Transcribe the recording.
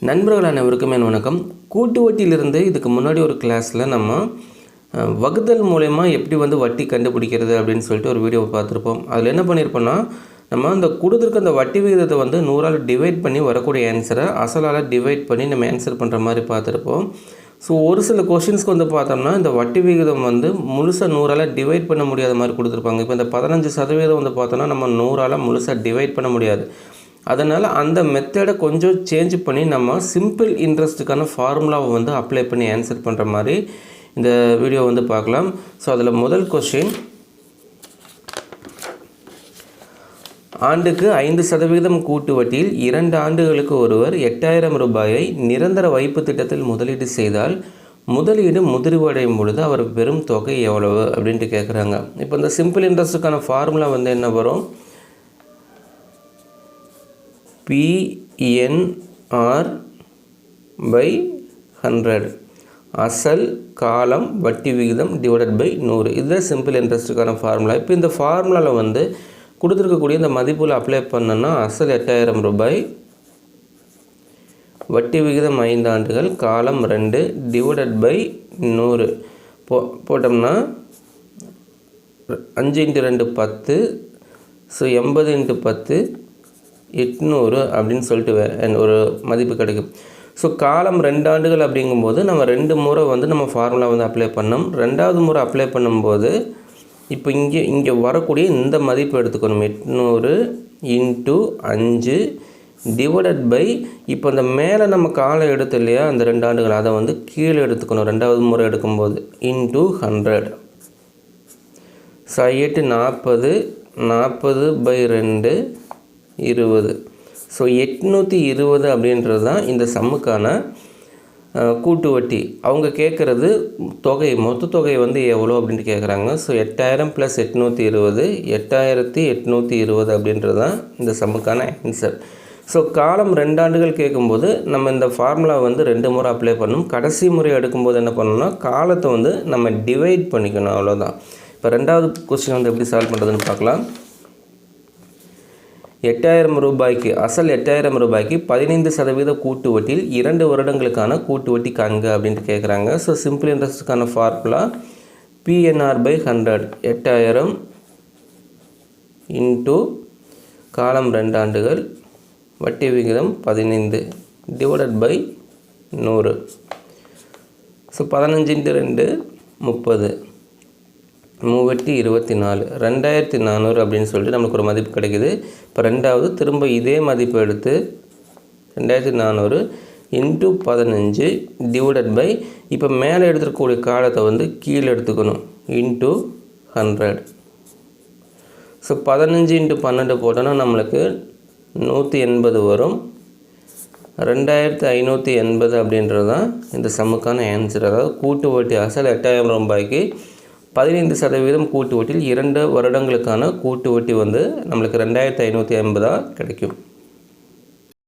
நண்பர்கள் அனைவருக்கும் என் வணக்கம். கூட்டு வட்டியிலிருந்து இதுக்கு முன்னாடி ஒரு கிளாஸில் நம்ம வகுத்தல் மூலயமா எப்படி வட்டி கண்டுபிடிக்கிறது அப்படின்னு சொல்லிட்டு ஒரு வீடியோவை பார்த்துருப்போம். அதில் என்ன பண்ணியிருப்போம்னா, நம்ம அந்த கொடுத்துருக்க அந்த வட்டி விகிதத்தை 100ஆல் டிவைட் பண்ணி வரக்கூடிய ஆன்சரை அசலால் டிவைட் பண்ணி நம்ம ஆன்சர் பண்ணுற மாதிரி பார்த்துருப்போம். ஸோ ஒரு சில கொஷின்ஸ்க்கு பார்த்தோம்னா இந்த வட்டி விகிதம் முழுசாக 100ஆல் டிவைட் பண்ண முடியாத மாதிரி கொடுத்துருப்பாங்க. இப்போ இந்த 15% பார்த்தோன்னா நம்ம 100ஆல் முழுசாக டிவைட் பண்ண முடியாது. அதனால் அந்த மெத்தடை கொஞ்சம் சேஞ்ச் பண்ணி நம்ம சிம்பிள் இன்ட்ரெஸ்ட்டுக்கான ஃபார்முலாவை அப்ளை பண்ணி ஆன்சர் பண்ணுற மாதிரி இந்த வீடியோ பார்க்கலாம். ஸோ அதில் முதல் கொஸ்டின், ஆண்டுக்கு 5% கூட்டு வட்டியில் 2 ஆண்டுகளுக்கு ஒருவர் 8000 ரூபாயை நிரந்தர வைப்பு திட்டத்தில் முதலீடு செய்தால் முதலீடு முதிர்வடையும் பொழுது அவர் பெறும் தொகை எவ்வளவு அப்படின்ட்டு கேட்குறாங்க. இப்போ இந்த சிம்பிள் இன்ட்ரெஸ்ட்டுக்கான ஃபார்முலா என்ன வரும்? PNR by 100 அசல் காலம் வட்டி விகிதம் டிவைடட் பை 100. இதுதான் சிம்பிள் இன்ட்ரெஸ்ட்டுக்கான ஃபார்முலா. இப்போ இந்த ஃபார்முலாவில் கொடுத்துருக்கக்கூடிய இந்த மதிப்பில் அப்ளை பண்ணோன்னா அசல் 8000 ரூபாய், வட்டி விகிதம் 5 ஆண்டுகள், காலம் 2 டிவைடட் பை 100 போட்டோம்னா 5 × 2 10. ஸோ 80 × 10 800 அப்படின்னு சொல்லிட்டு ஒரு மதிப்பு கிடைக்கும். ஸோ காலம் 2 ஆண்டுகள் அப்படிங்கும்போது நம்ம 2 முறை நம்ம ஃபார்முலா அப்ளை பண்ணோம். 2வது முறை அப்ளை பண்ணும்போது இப்போ இங்கே வரக்கூடிய இந்த மதிப்பு எடுத்துக்கணும். 800 × 5 டிவைடட் பை, இப்போ இந்த மேலே நம்ம காலம் எடுத்து இல்லையா அந்த 2 ஆண்டுகள், அதை கீழே எடுத்துக்கணும் 2வது முறை எடுக்கும்போது × 100. ஸோ 8 40, 40/2 20. ஸோ 820 அப்படின்றது தான் இந்த சம்முக்கான கூட்டு வட்டி. அவங்க கேட்குறது தொகை, மொத்த தொகை எவ்வளோ அப்படின்ட்டு கேட்குறாங்க. ஸோ 8000 + 820 8820 அப்படின்றது தான் இந்த சம்முக்கான ஆன்சர். ஸோ காலம் 2 ஆண்டுகள் கேட்கும்போது நம்ம இந்த ஃபார்முலா 2 முறை அப்ளை பண்ணணும். கடைசி முறை எடுக்கும்போது என்ன பண்ணணும்னா காலத்தை நம்ம டிவைட் பண்ணிக்கணும், அவ்வளோதான். இப்போ 2வது கொஸ்டின் எப்படி சால்வ் பண்ணுறதுன்னு பார்க்கலாம். 8000 ரூபாய்க்கு அசல் 8000 ரூபாய்க்கு 15% கூட்டு வட்டியில் 2 வருடங்களுக்கான கூட்டு வட்டி காண்க அப்படின்ட்டு கேட்குறாங்க. ஸோ சிம்பிள் இன்ட்ரெஸ்ட்டுக்கான ஃபார்முலா PNR by 100. 8000 × காலம் 2 ஆண்டுகள், வட்டி விகிதம் 15 டிவைடட் பை 100. ஸோ 15 × 2 30, 3 24, 2400 அப்படின்னு சொல்லிட்டு நமக்கு ஒரு மதிப்பு கிடைக்குது. இப்போ 2வது திரும்ப இதே மதிப்பு எடுத்து 2400 × 15 டிவைடட் பை, இப்போ மேலே எடுத்துக்கூடிய காலத்தை கீழே எடுத்துக்கணும் × 100. ஸோ 15 × 12 போட்டோன்னா நம்மளுக்கு 180 வரும். 2580 அப்படின்றது தான் இந்த சம்முக்கான ஆன்சர். அதாவது கூட்டு வட்டி அசல் 8000 ரூபாய்க்கு 15% கூட்டு வட்டியில் 2 வருடங்களுக்கான கூட்டு வட்டி நம்மளுக்கு 2580 கிடைக்கும்.